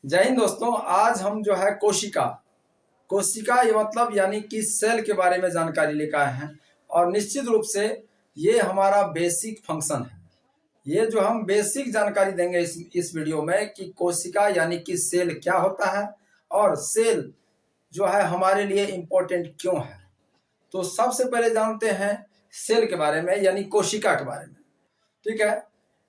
जय हिंद दोस्तों। आज हम जो है कोशिका कोशिका ये मतलब यानी कि सेल के बारे में जानकारी लेकर आए हैं। और निश्चित रूप से ये हमारा बेसिक फंक्शन है। ये जो हम बेसिक जानकारी देंगे इस वीडियो में कि कोशिका यानी कि सेल क्या होता है और सेल जो है हमारे लिए इम्पोर्टेंट क्यों है। तो सबसे पहले जानते हैं सेल के बारे में यानी कोशिका के बारे में। ठीक है,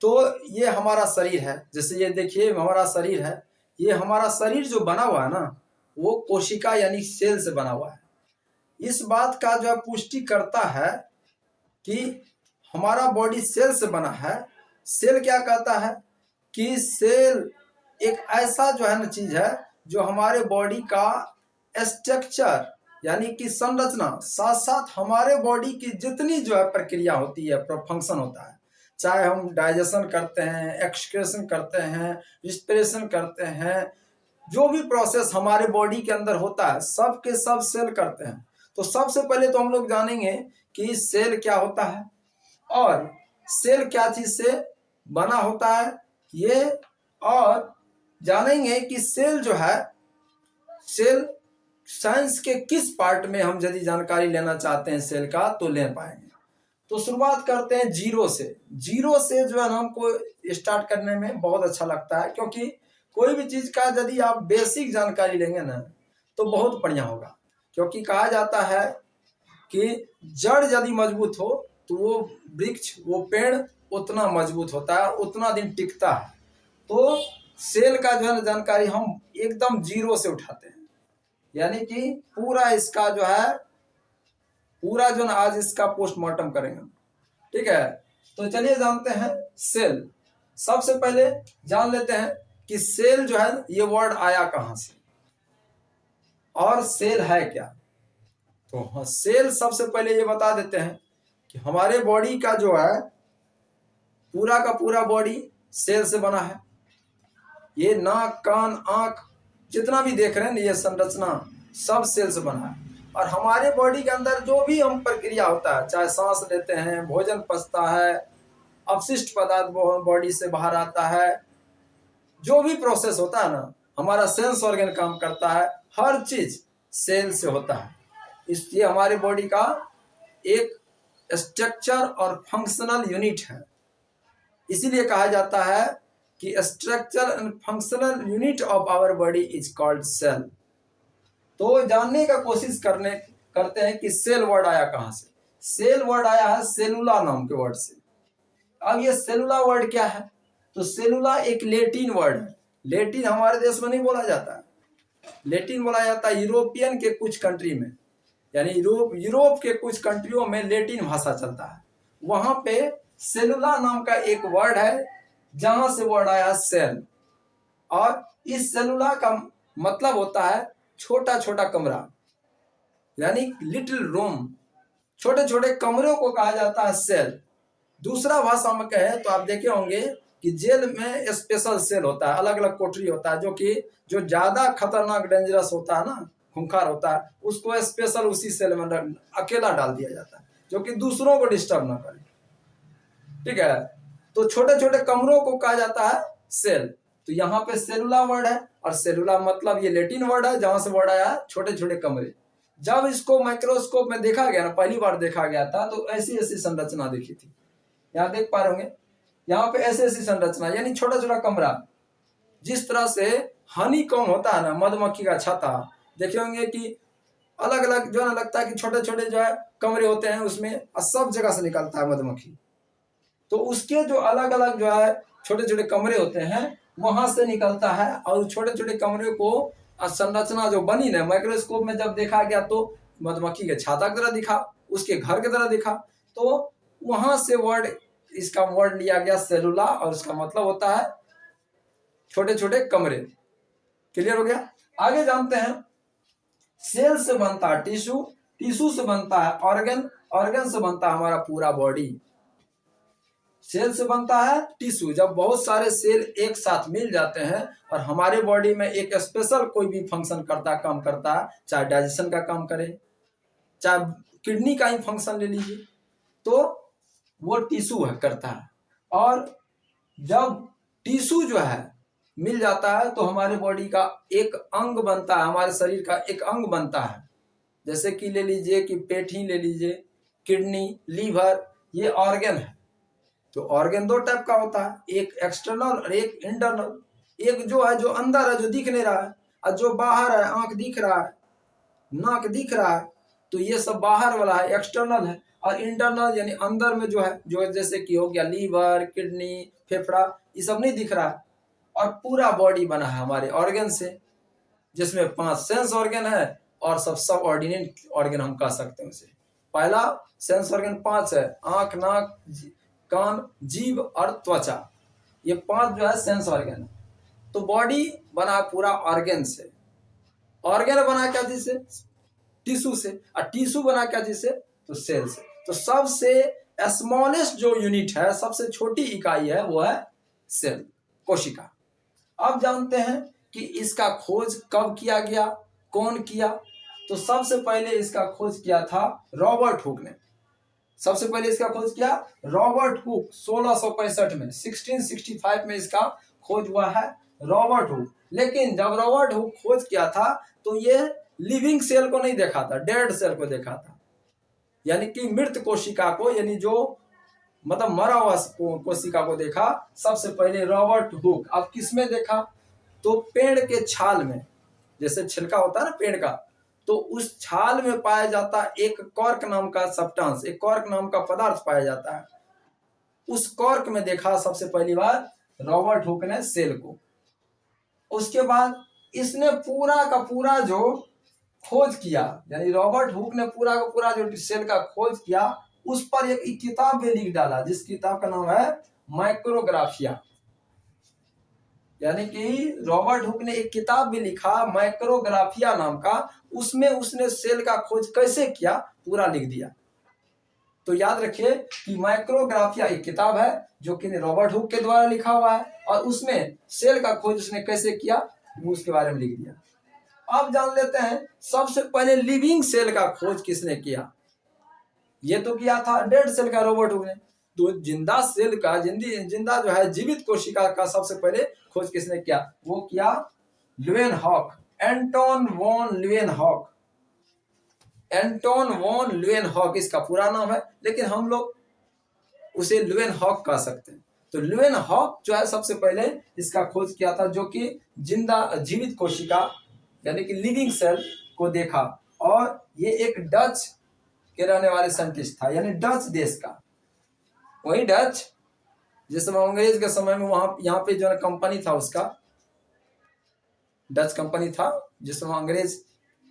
तो ये हमारा शरीर है। जैसे ये देखिए हमारा शरीर है। ये हमारा शरीर जो बना हुआ है ना, वो कोशिका यानी सेल से बना हुआ है। इस बात का जो है पुष्टि करता है कि हमारा बॉडी सेल से बना है। सेल क्या कहता है कि सेल एक ऐसा जो है ना चीज है जो हमारे बॉडी का स्ट्रक्चर यानी कि संरचना, साथ साथ हमारे बॉडी की जितनी जो है प्रक्रिया होती है, फंक्शन होता है, चाहे हम डाइजेशन करते हैं, एक्सक्रेशन करते हैं, रिस्पिरेशन करते हैं, जो भी प्रोसेस हमारे बॉडी के अंदर होता है सब के सब सेल करते हैं। तो सबसे पहले तो हम लोग जानेंगे कि सेल क्या होता है और सेल क्या चीज से बना होता है ये, और जानेंगे कि सेल जो है, सेल साइंस के किस पार्ट में हम यदि जानकारी लेना चाहते हैं सेल का तो ले पाएंगे। तो शुरुआत करते हैं जीरो से। जीरो से जो है हमको स्टार्ट करने में बहुत अच्छा लगता है, क्योंकि कोई भी चीज का यदि आप बेसिक जानकारी लेंगे ना तो बहुत बढ़िया होगा। क्योंकि कहा जाता है कि जड़ यदि मजबूत हो तो वो वृक्ष, वो पेड़ उतना मजबूत होता है, उतना दिन टिकता है। तो सेल का जो है जानकारी हम एकदम जीरो से उठाते हैं, यानी कि पूरा इसका जो है पूरा जो ना आज इसका पोस्टमार्टम करेंगे। ठीक है, तो चलिए जानते हैं सेल। सबसे पहले जान लेते हैं कि सेल जो है ये वर्ड आया कहां से और सेल है क्या। तो हाँ, सेल सबसे पहले ये बता देते हैं कि हमारे बॉडी का जो है पूरा का पूरा बॉडी सेल से बना है। ये नाक, कान, आंख जितना भी देख रहे हैं ये संरचना सब सेल से बना है। और हमारे बॉडी के अंदर जो भी हम प्रक्रिया होता है, चाहे सांस लेते हैं, भोजन पचता है, अपशिष्ट पदार्थ बॉडी से बाहर आता है, जो भी प्रोसेस होता है ना, हमारा सेंस ऑर्गन काम करता है, हर चीज सेल से होता है। इसलिए हमारे बॉडी का एक स्ट्रक्चर और फंक्शनल यूनिट है। इसीलिए कहा जाता है कि structure and functional unit of our body is called cell. तो जानने का कोशिश करते हैं कि सेल वर्ड आया कहां से। सेल वर्ड आया है सेलुला नाम के वर्ड से। अब ये सेलुला वर्ड क्या है, तो सेलुला एक लेटिन वर्ड है। लेटिन हमारे देश में नहीं बोला जाता है, लेटिन बोला जाता है यूरोपियन के कुछ कंट्री में, यानी यूरोप के कुछ कंट्रियों में लेटिन भाषा चलता है। वहां पे सेलुला नाम का एक वर्ड है जहां से वर्ड आया सेल। और इस सेलुला का मतलब होता है छोटा छोटा कमरा, यानी लिटिल रूम। छोटे छोटे कमरों को कहा जाता है सेल। दूसरा भाषा में कहें तो आप देखे होंगे कि जेल में स्पेशल सेल होता है, अलग अलग कोठरी होता है, जो ज्यादा खतरनाक डेंजरस होता है ना, खूंखार होता है, उसको स्पेशल उसी सेल में अकेला डाल दिया जाता है, जो कि दूसरों को डिस्टर्ब ना करे। ठीक है, तो छोटे छोटे कमरों को कहा जाता है सेल। तो यहाँ पे सेलुला वर्ड है, और सेलुला मतलब ये लेटिन वर्ड है जहां से वर्ड आया छोटे छोटे कमरे। जब इसको माइक्रोस्कोप में देखा गया ना, पहली बार देखा गया था, तो ऐसी ऐसी संरचना देखी थी। यहाँ देख पा रहे होंगे, यहाँ पे ऐसी ऐसी संरचना, यानी छोटा छोटा कमरा। जिस तरह से हनी कॉम होता है ना, मधुमक्खी का छत्ता, देखे होंगे कि अलग अलग जो है ना लगता है कि छोटे छोटे जो है कमरे होते हैं उसमें, और सब जगह से निकलता है मधुमक्खी। तो उसके जो अलग अलग जो है छोटे छोटे कमरे होते हैं वहां से निकलता है। और छोटे छोटे कमरे को संरचना जो बनी ना, माइक्रोस्कोप में जब देखा गया तो मधुमक्खी के छाता की तरह दिखा, उसके घर की तरह दिखा। तो वहां से इसका वर्ड लिया गया सेलुला, और उसका मतलब होता है छोटे छोटे कमरे। क्लियर हो गया। आगे जानते हैं सेल से बनता है टिश्यू, टिश्यू से बनता है ऑर्गन, ऑर्गन से बनता है हमारा पूरा बॉडी। सेल से बनता है टिश्यू। जब बहुत सारे सेल एक साथ मिल जाते हैं और हमारे बॉडी में एक स्पेशल कोई भी फंक्शन करता, काम करता है, चाहे डाइजेशन का काम करे, चाहे किडनी का ही फंक्शन ले लीजिए, तो वो टिश्यू करता है। और जब टिश्यू जो है मिल जाता है तो हमारे बॉडी का एक अंग बनता है, हमारे शरीर का एक अंग बनता है। जैसे कि ले लीजिए कि पेट ही ले लीजिए, किडनी, लीवर, ये ऑर्गन है। तो ऑर्गन दो टाइप का होता है, एक एक्सटर्नल और एक इंटरनल। एक जो है जो अंदर है, जो दिख नहीं रहा है, और जो बाहर है, आंख दिख रहा है, नाक दिख रहा है, तो ये सब बाहर वाला है, एक्सटर्नल है। और इंटरनल यानी अंदर में जो है, जो जैसे कि हो गया लीवर, किडनी, फेफड़ा, ये सब नहीं दिख रहा है। और पूरा बॉडी बना है हमारे ऑर्गन से, जिसमें 5 सेंस ऑर्गन है और सब ऑर्डिनेट ऑर्गन हम कह सकते हैं उसे। पहला सेंस ऑर्गन 5 है, आंख, नाक, कान, जीभ और त्वचा, ये 5 जो है सेंस ऑर्गन है। तो बॉडी बना पूरा ऑर्गन से। ऑर्गन बना क्या चीज से? टिश्यू से। और टिश्यू बना क्या चीज से? तो सेल से। तो सबसे स्मॉलेस्ट जो यूनिट है, सबसे छोटी इकाई है, वो है सेल, कोशिका। अब जानते हैं कि इसका खोज कब किया गया, कौन किया? तो सबसे पहले इसका खोज किया था रॉबर्ट हुक ने। सबसे पहले इसका खोज किया रॉबर्ट हुक 1665 में, 1665 में इसका खोज हुआ है रॉबर्ट हुक। लेकिन जब रॉबर्ट हुक खोज किया था तो ये लिविंग सेल को नहीं देखा था, डेड सेल को देखा था, यानी कि मृत कोशिका को, यानी जो मतलब मरा हुआ कोशिका को देखा सबसे पहले रॉबर्ट हुक। अब किसमें देखा? तो पेड़ के छाल में, जैसे छिलका होता है ना पेड़ का, तो उस छाल में पाया जाता एक कॉर्क नाम का सब्सटेंस, एक कॉर्क नाम का पदार्थ पाया जाता है। उस कॉर्क में देखा सबसे पहली बार रॉबर्ट हुक ने सेल को। उसके बाद इसने पूरा का पूरा जो खोज किया, यानी रॉबर्ट हुक ने पूरा का पूरा जो सेल का खोज किया, उस पर एक किताब भी लिख डाला, जिस किताब का नाम है माइक्रोग्राफिया। यानी कि रॉबर्ट हुक ने एक किताब भी लिखा माइक्रोग्राफिया नाम का, उसमें उसने सेल का खोज कैसे किया पूरा लिख दिया। तो याद रखिए कि माइक्रोग्राफिया एक किताब है जो कि रॉबर्ट हुक के द्वारा लिखा हुआ है, और उसमें सेल का खोज उसने कैसे किया वो उसके बारे में लिख दिया। अब जान लेते हैं सबसे पहले लिविंग सेल का खोज किसने किया। ये तो किया था डेड सेल का रॉबर्ट हुक ने। तो जिंदा सेल का, जिंदा जो है जीवित कोशिका का सबसे पहले खोज किसने किया? वो किया Leeuwenhoek, Anton von Leeuwenhoek. Anton von Leeuwenhoek इसका पूरा नाम है, लेकिन हम लोग उसे ल्यूवेनहॉक कह सकते हैं। तो ल्यूवेनहॉक जो है सबसे पहले इसका खोज किया था, जो कि जिंदा जीवित कोशिका यानी कि लिविंग सेल को देखा। और ये एक डच के रहने वाले साइंटिस्ट था, यानी डच देश का। वही डच जिस समय अंग्रेज के समय में वहां यहाँ पे जो कंपनी था, उसका डच कंपनी था, जिस समय अंग्रेज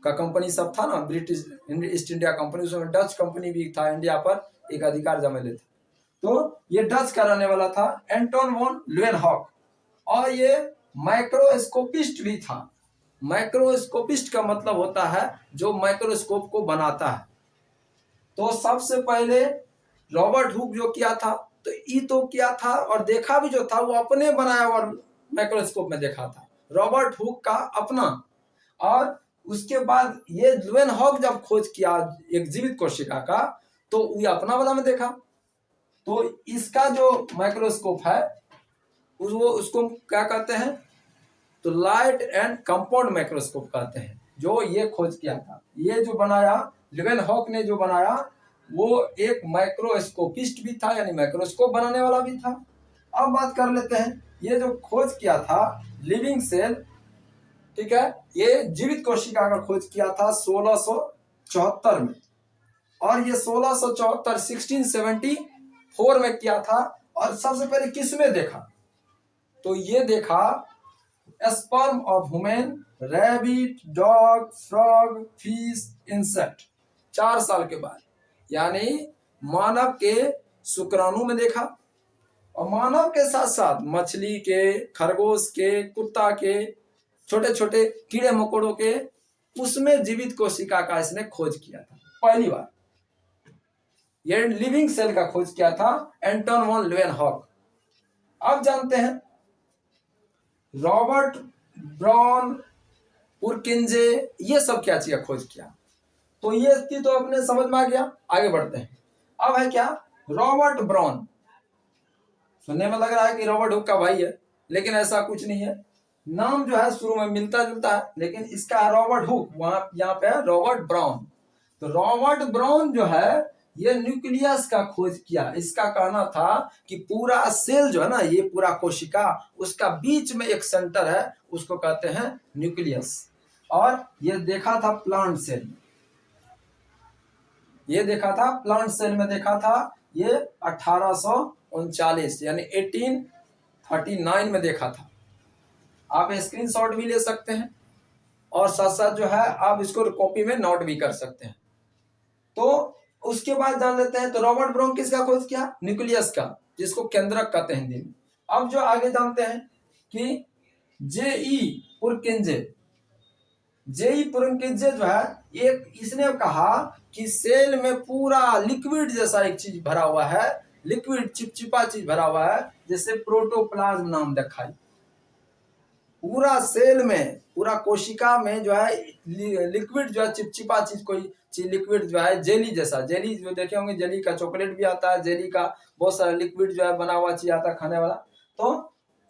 का कंपनी सब था ना, ब्रिटिश ईस्ट इंडिया कंपनी, उस समय डच कंपनी भी था इंडिया पर एक अधिकार जमा ले था। तो ये डच का रहने वाला था एंटोन वॉन ल्यूवेनहॉक। और ये माइक्रोस्कोपिस्ट भी था। माइक्रोस्कोपिस्ट का मतलब होता है जो माइक्रोस्कोप को बनाता है। तो सबसे पहले रॉबर्ट हुक जो किया था, तो ये तो किया था और देखा भी जो था वो अपने बनाया हुआ माइक्रोस्कोप में देखा था, रॉबर्ट हुक का अपना। और उसके बाद ये ल्यूवेनहॉक जब खोज किया एक जीवित कोशिका का, तो ये अपना वाला में देखा। तो इसका जो माइक्रोस्कोप है वो उसको क्या कहते हैं? तो लाइट एंड कंपाउंड माइक्रोस्कोप कहते हैं, जो ये खोज किया था। ये जो बनाया ल्यूवेनहॉक ने, जो बनाया वो एक माइक्रोस्कोपिस्ट भी था, यानी माइक्रोस्कोप बनाने वाला भी था। अब बात कर लेते हैं, ये जो खोज किया था लिविंग सेल, ठीक है, ये जीवित कोशिका का खोज किया था 1674 में। और ये 1674 1674 में किया था। और सबसे पहले किसमें देखा? तो ये देखा sperm of human, rabbit, dog, frog, fish, insect. 4 साल के बाद, यानी मानव के शुक्राणु में देखा। और मानव के साथ साथ मछली के, खरगोश के, कुत्ता के, छोटे छोटे कीड़े मकोड़ों के, उसमें जीवित कोशिका का इसने खोज किया था पहली बार। ये लिविंग सेल का खोज किया था एंटोन वॉन ल्यूवेनहॉक। अब जानते हैं रॉबर्ट ब्राउन, पुरकिंजे, ये सब क्या चीज खोज किया। तो ये चीज तो अपने समझ में आ गया। आगे बढ़ते हैं। अब है क्या? Robert brown. सुनने में लग रहा है कि रॉबर्ट हुक का भाई है, लेकिन ऐसा कुछ नहीं है। नाम जो है शुरू में मिलता जुलता है, लेकिन इसका है रॉबर्ट हुक, वहां यहाँ पे है रॉबर्ट ब्राउन। तो रॉबर्ट ब्राउन जो है ये न्यूक्लियस का खोज किया। इसका कहना था कि पूरा सेल जो है ना, ये पूरा कोशिका, उसका बीच में एक सेंटर है, उसको कहते हैं न्यूक्लियस। और ये देखा था प्लांट सेल में, ये देखा था प्लांट सेल में देखा था, ये 1839 यानी 1839 में देखा था। आप स्क्रीनशॉट भी ले सकते हैं और साथ साथ जो है आप इसको कॉपी में नोट भी कर सकते हैं। तो उसके बाद जान लेते हैं, तो रॉबर्ट ब्राउन किसका खोज किया? न्यूक्लियस का, जिसको केंद्रक कहते हैं हिंदी में। अब जो आगे जानते हैं कि जेई पुरकिंजे, जेई पुरकिंजे जो है, एक इसने कहा कि सेल में पूरा लिक्विड जैसा एक चीज भरा हुआ है, लिक्विड चिपचिपा चीज भरा हुआ है, जैसे प्रोटोप्लाज्म नाम दिखाई। पूरा सेल में, पूरा कोशिका में जो है लिक्विड जो है, चिपचिपा चीज, कोई चीज लिक्विड जो है, जेली जैसा, जेली जो देखे होंगे, जेली का चॉकलेट भी आता है, जेली का बहुत सारा लिक्विड जो है बना हुआ चीज आता है खाने वाला। तो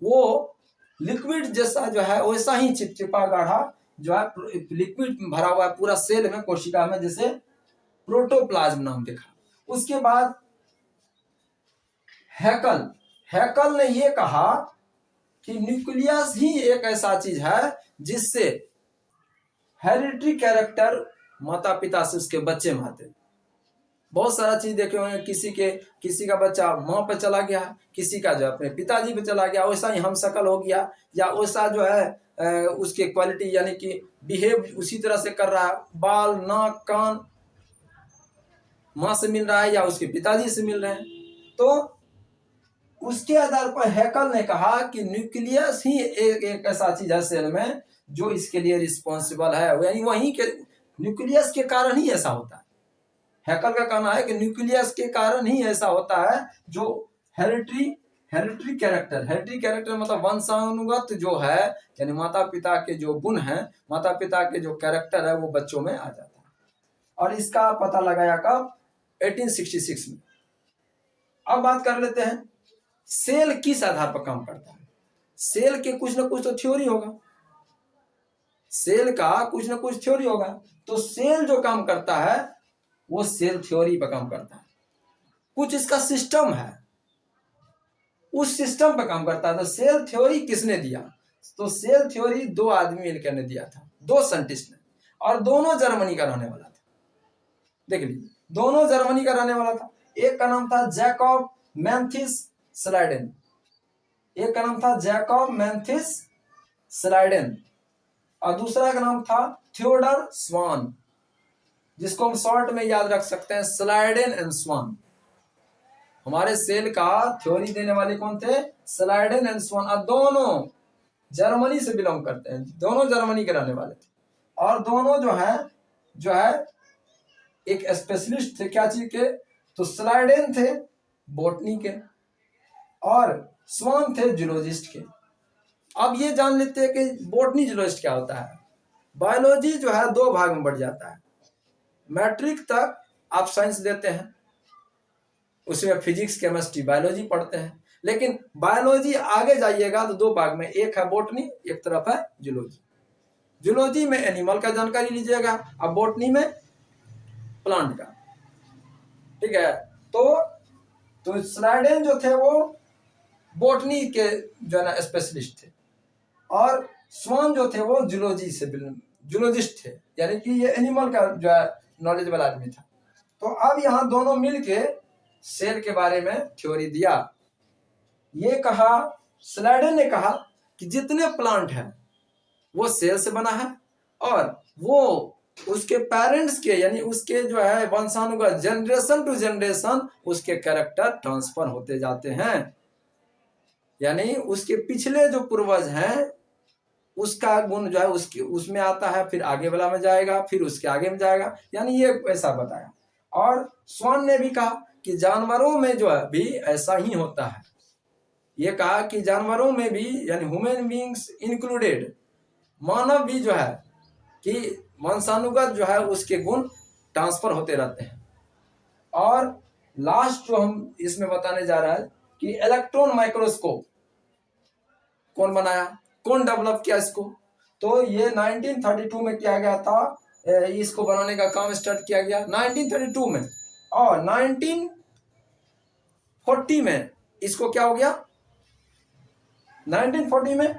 वो लिक्विड जैसा जो है वैसा ही चिपचिपा गाढ़ा जो है लिक्विड भरा हुआ है पूरा सेल में, कोशिका में, जैसे प्रोटोप्लाज्म नाम देखा। उसके बाद हैकल, हैकल ने ये कहा कि न्यूक्लियस ही एक ऐसा चीज है जिससे हेरिडिटरी कैरेक्टर माता पिता से उसके बच्चे में आते। बहुत सारा चीज देखे होंगे, किसी का बच्चा माँ पे चला गया, किसी का जो अपने पिताजी पे चला गया, वैसा ही हम शकल हो गया, या वैसा जो है उसके क्वालिटी यानी कि बिहेव उसी तरह से कर रहा है, बाल नाक कान माँ से मिल रहा है या उसके पिताजी से मिल रहे हैं। तो उसके आधार पर हैकल ने कहा कि न्यूक्लियस ही एक ऐसा चीज है सेल में जो इसके लिए रिस्पॉन्सिबल है, यानी वहीं के न्यूक्लियस के कारण ही ऐसा होता है। हैकल का कहना है कि न्यूक्लियस के कारण ही ऐसा होता है, जो हेरिडिटरी कैरेक्टर मतलब वंशानुगत जो है, यानी माता पिता के जो गुण हैं, माता पिता के जो कैरेक्टर है, वो बच्चों में आ जाता है। और इसका पता लगाया कब? 1866 में। अब बात कर लेते हैं सेल किस आधार पर काम करता है। सेल के कुछ ना कुछ तो थ्योरी होगा, सेल का कुछ ना कुछ थ्योरी होगा। तो सेल जो काम करता है वो सेल थ्योरी पर काम करता है, कुछ इसका सिस्टम है, उस सिस्टम पर काम करता है। तो सेल थ्योरी किसने दिया? तो सेल थ्योरी दो आदमी मिलकर ने दिया था, दो साइंटिस्ट ने, और दोनों जर्मनी का रहने वाला था। देख लीजिए, दोनों जर्मनी का रहने वाला था। एक का नाम था जैकब मैंथिस स्लाइडेन, एक का नाम था जैकब मैंथिस स्लाइडेन, और दूसरा का नाम था थियोडर स्वान, जिसको हम शॉर्ट में याद रख सकते हैं स्लाइडेन एंड स्वान। हमारे सेल का थ्योरी देने वाले कौन थे? स्लाइडेन एंड स्वान, और दोनों जर्मनी से बिलोंग करते हैं, दोनों जर्मनी के रहने वाले थे। और दोनों जो है एक स्पेशलिस्ट थे क्या चीज के? तो स्लाइडेन थे बॉटनी के और स्वान थे जूलॉजिस्ट के। अब ये जान लेते हैं कि बॉटनी जूलॉजिस्ट क्या होता है। बायोलॉजी जो है दो भाग में बढ़ जाता है। मैट्रिक तक आप साइंस लेते हैं, उसमें फिजिक्स केमिस्ट्री बायोलॉजी पढ़ते हैं, लेकिन बायोलॉजी आगे जाइएगा तो दो भाग में, एक है बॉटनी, एक तरफ है जूलॉजी। जूलॉजी में एनिमल का जानकारी लीजिएगा, अब बॉटनी में प्लांट का, ठीक है। तो स्लाइडेन जो थे वो बॉटनी के जो है ना स्पेशलिस्ट थे, और स्वान जो थे वो जूलॉजिस्ट थे, यानी कि ये एनिमल का जो है नॉलेजेबल आदमी था। तो अब यहाँ दोनों मिलके सेल के बारे में थ्योरी दिया। ये कहा, स्लाइडेन ने कहा कि जितने प्लांट हैं वो सेल से बना है, और वो उसके पेरेंट्स के यानी उसके जो है वंशानुगत जनरेशन टू जनरेशन उसके कैरेक्टर ट्रांसफर होते जाते हैं, यानी उसके पिछले जो पूर्वज हैं उसका गुण जो है उसमें आता है, फिर आगे वाला में जाएगा, फिर उसके आगे में जाएगा, यानी ये ऐसा बताया। और स्वान ने भी कहा कि जानवरों में जो है भी ऐसा ही होता है। ये कहा कि जानवरों में भी, यानी ह्यूमन बीइंग्स इंक्लूडेड, मानव भी जो है कि वंशानुगत जो है उसके गुण ट्रांसफर होते रहते हैं। और लास्ट जो हम इसमें बताने जा रहा है कि इलेक्ट्रॉन माइक्रोस्कोप कौन बनाया? कौन डेवलप किया इसको? तो ये 1932 में किया गया था, इसको बनाने का काम स्टार्ट किया गया 1932 में, और 1940 में इसको क्या हो गया, 1940 में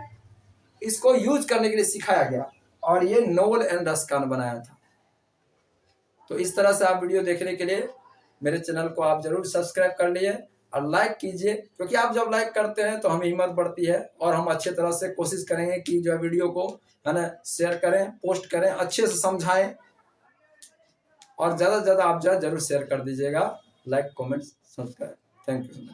इसको यूज करने के लिए सिखाया गया, और ये नोबल एंड रस्कान बनाया था। तो इस तरह से आप वीडियो देखने के लिए मेरे चैनल को आप जरूर सब्सक्राइब कर लिए और लाइक कीजिए, क्योंकि आप जब लाइक करते हैं तो हमें हिम्मत बढ़ती है और हम अच्छे तरह से कोशिश करेंगे कि जो वीडियो को है ना शेयर करें, पोस्ट करें, अच्छे से समझाएं, और ज़्यादा से ज़्यादा आप जो है जरूर शेयर कर दीजिएगा, like comment subscribe. Thank you.